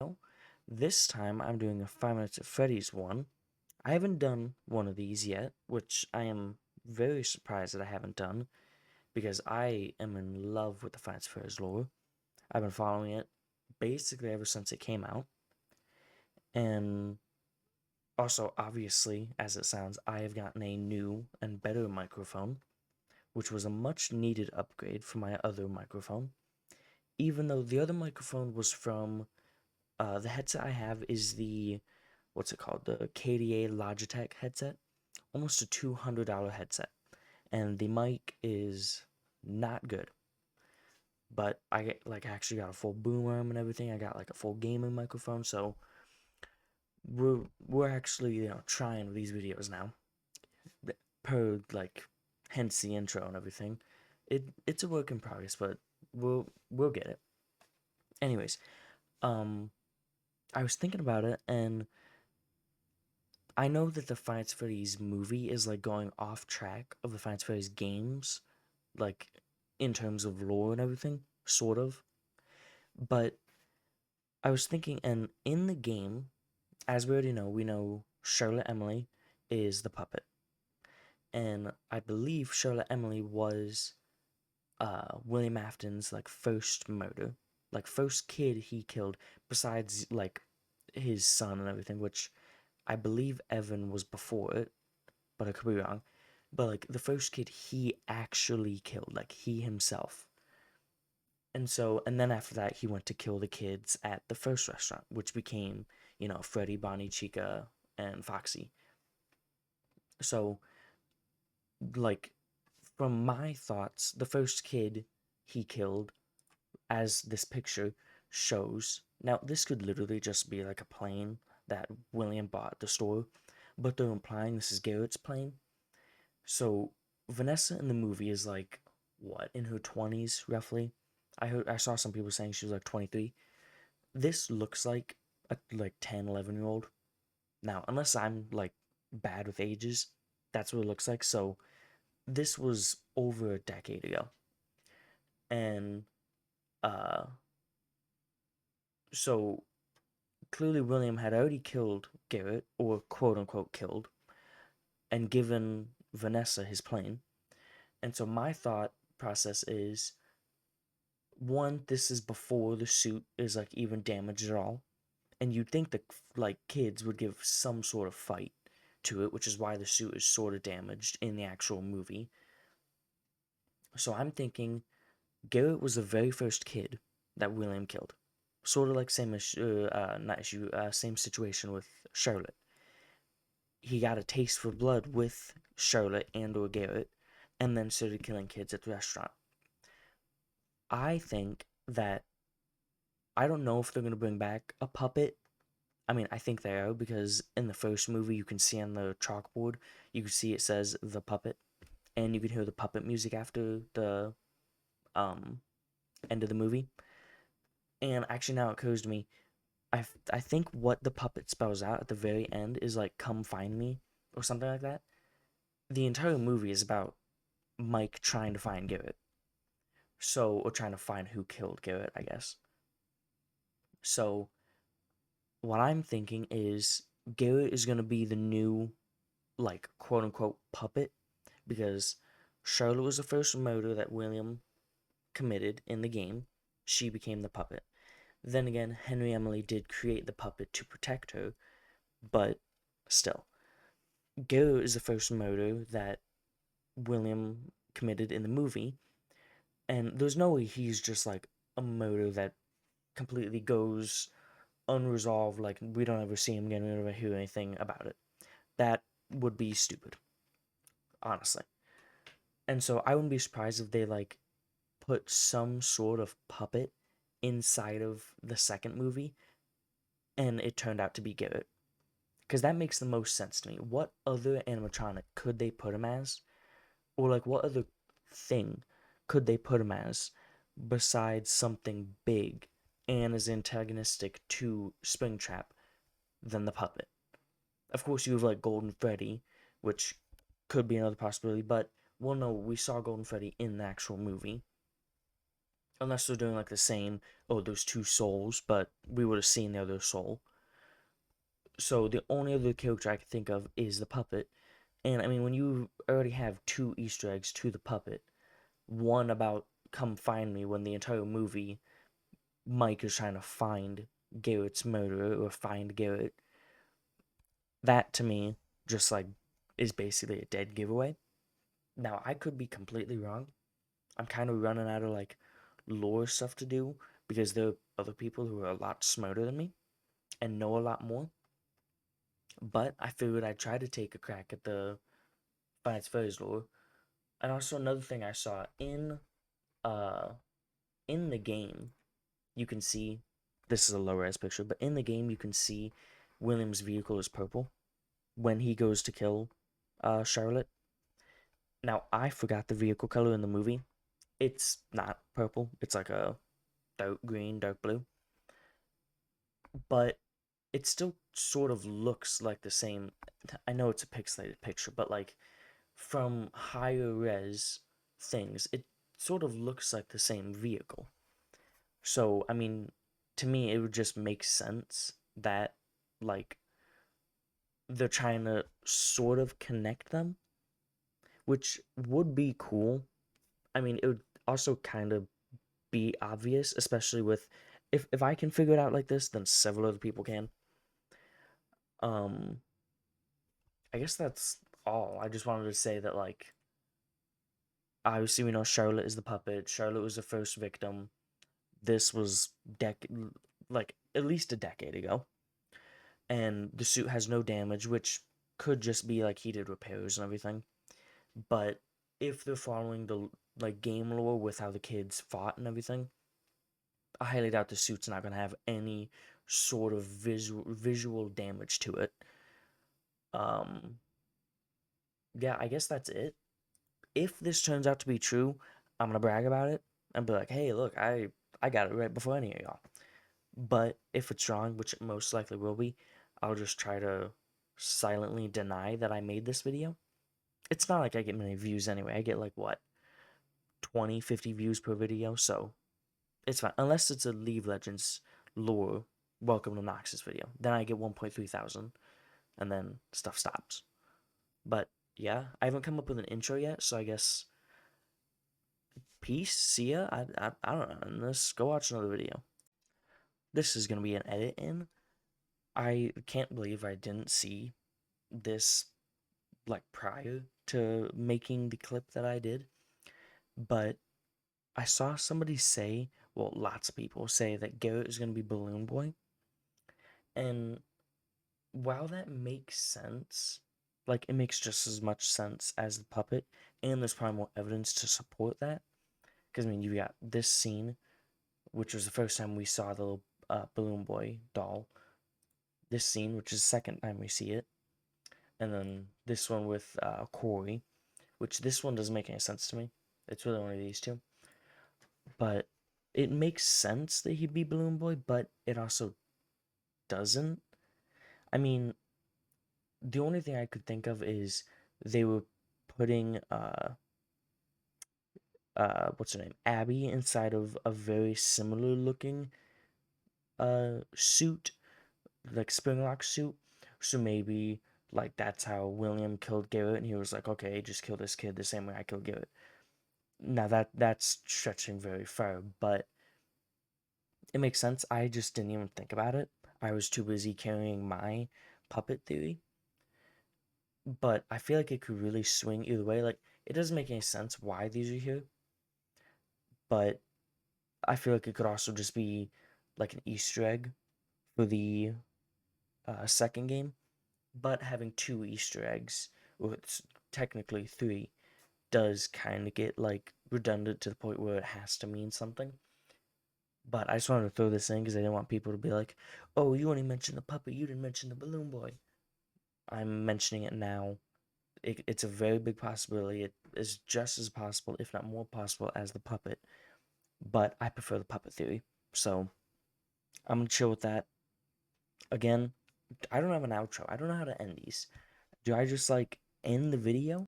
Well, this time I'm doing a 5 Nights at Freddy's one. I haven't done one of these yet, which I am very surprised that I haven't done because I am in love with the Five Nights at Freddy's lore. I've been following it basically ever since it came out, and also, obviously, as it sounds, I have gotten a new and better microphone, which was a much needed upgrade from my other microphone. Even though the other microphone was from the headset I have is the what's it called? The KDA Logitech headset. Almost a $200 headset. And the mic is not good. But I actually got a full boom arm and everything. I got like a full gaming microphone, so we're actually, trying these videos now. Per hence the intro and everything. It's a work in progress, but we'll get it. Anyways, um I was thinking about it, and I know that the Five Nights at Freddy's movie is like going off track of the Five Nights at Freddy's games, like in terms of lore and everything, sort of. But I was thinking, and in the game, as we already know, we know Charlotte Emily is the puppet, and I believe Charlotte Emily was William Afton's like first murder, like first kid he killed besides like his son and everything, which I believe Evan was before it, but I could be wrong. But like the first kid he actually killed, like he himself. And then after that, he went to kill the kids at the first restaurant, which became, Freddy, Bonnie, Chica, and Foxy. So, like, from my thoughts, the first kid he killed, as this picture shows, now this could literally just be like a plane that William bought at the store, but they're implying this is Garrett's plane. So Vanessa in the movie is like what, in her 20s roughly. I saw some people saying she was like 23. This looks like a like 10, 11 year old. Now, unless I'm like bad with ages, that's what it looks like. So this was over a decade ago. And uh so clearly William had already killed Garrett, or quote unquote killed, and given Vanessa his plane. And so my thought process is, one, this is before the suit is like even damaged at all, and you'd think that like kids would give some sort of fight to it, which is why the suit is sort of damaged in the actual movie. So I'm thinking Garrett was the very first kid that William killed, sort of like same issue, not issue, same situation with Charlotte. He got a taste for blood with Charlotte and or Garrett, and then started killing kids at the restaurant. I think that I don't know if they're gonna bring back a puppet. I mean, I think they are, because in the first movie, you can see on the chalkboard, you can see it says the puppet, and you can hear the puppet music after the um end of the movie. And actually, now it occurs to me, I think what the puppet spells out at the very end is like "Come find me" or something like that. The entire movie is about Mike trying to find Garrett, or trying to find who killed Garrett, I guess. So what I'm thinking is Garrett is gonna be the new, like, quote unquote puppet, because Charlotte was the first murder that William committed in the game. She became the puppet. Then again, Henry Emily did create the puppet to protect her, but still. Garrett is the first murder that William committed in the movie, and there's no way he's just like a murder that completely goes unresolved, like we don't ever see him again, we never hear anything about it. That would be stupid, honestly. And so I wouldn't be surprised if they like put some sort of puppet inside of the second movie and it turned out to be Garrett. Because that makes the most sense to me. What other animatronic could they put him as? Or like what other thing could they put him as besides something big and as antagonistic to Springtrap than the puppet? Of course, you have like Golden Freddy, which could be another possibility, but well, no, we saw Golden Freddy in the actual movie. unless they're doing like the same, oh, there's two souls, but we would have seen the other soul. So the only other character I can think of is the puppet. And I mean, when you already have two Easter eggs to the puppet, one about come find me, when the entire movie Mike is trying to find Garrett's murderer or find Garrett, that to me just like is basically a dead giveaway. Now I could be completely wrong. I'm kind of running out of like lore stuff to do because there are other people who are a lot smarter than me and know a lot more. But I figured I'd try to take a crack at the Finance Fairies lore. And also another thing I saw uh in the game, you can see, this is a low res picture, but in the game you can see William's vehicle is purple when he goes to kill Charlotte. Now I forgot the vehicle color in the movie. It's not purple. It's like a dark green, dark blue. But it still sort of looks like the same. I know it's a pixelated picture, but like from higher res things, it sort of looks like the same vehicle. So, I mean, to me, it would just make sense that, like, they're trying to sort of connect them, which would be cool. I mean, it would also kind of be obvious, especially with if I can figure it out like this, then several other people can. Um, I guess that's all. I just wanted to say that, like, obviously we know Charlotte is the puppet. Charlotte was the first victim. This was like at least a decade ago, and the suit has no damage, which could just be like he did repairs and everything. But if they're following the like game lore with how the kids fought and everything, I highly doubt the suit's not gonna have any sort of visual damage to it. Um, yeah, I guess that's it. If this turns out to be true, I'm gonna brag about it and be like, "Hey, look, I got it right before any of y'all." But if it's wrong, which it most likely will be, I'll just try to silently deny that I made this video. It's not like I get many views anyway. I get like what, 20, 50 views per video, so it's fine. Unless it's a League of Legends lore Welcome to Noxus video. Then I get 1.3 thousand and then stuff stops. But yeah, I haven't come up with an intro yet, so I guess peace, see ya. I don't know. Let's go watch another video. This is gonna be an edit in. I can't believe I didn't see this like prior to making the clip that I did, but I saw somebody say, well, lots of people say that Garrett is going to be Balloon Boy. And while that makes sense, like it makes just as much sense as the puppet, and there's probably more evidence to support that. Because I mean, you got this scene, which was the first time we saw the little Balloon Boy doll. This scene, which is the second time we see it, and then this one with Corey, which this one doesn't make any sense to me. It's really one of these two. But it makes sense that he'd be Balloon Boy, but it also doesn't. I mean, the only thing I could think of is they were putting what's her name? Abby inside of a very similar looking suit, like Springlock suit. So maybe like that's how William killed Garrett and he was like, okay, just kill this kid the same way I killed Garrett. Now that's stretching very far, but it makes sense. I just didn't even think about it. I was too busy carrying my puppet theory. But I feel like it could really swing either way. Like, it doesn't make any sense why these are here. But I feel like it could also just be like an Easter egg for the second game. But having two Easter eggs, or it's technically three, does kind of get like redundant to the point where it has to mean something. But I just wanted to throw this in because I didn't want people to be like, oh, you only mentioned the puppet, you didn't mention the balloon boy. I'm mentioning it now. It's a very big possibility. It is just as possible, if not more possible, as the puppet. But I prefer the puppet theory. So I'm gonna chill with that. Again, I don't have an outro. I don't know how to end these. Do I just like end the video?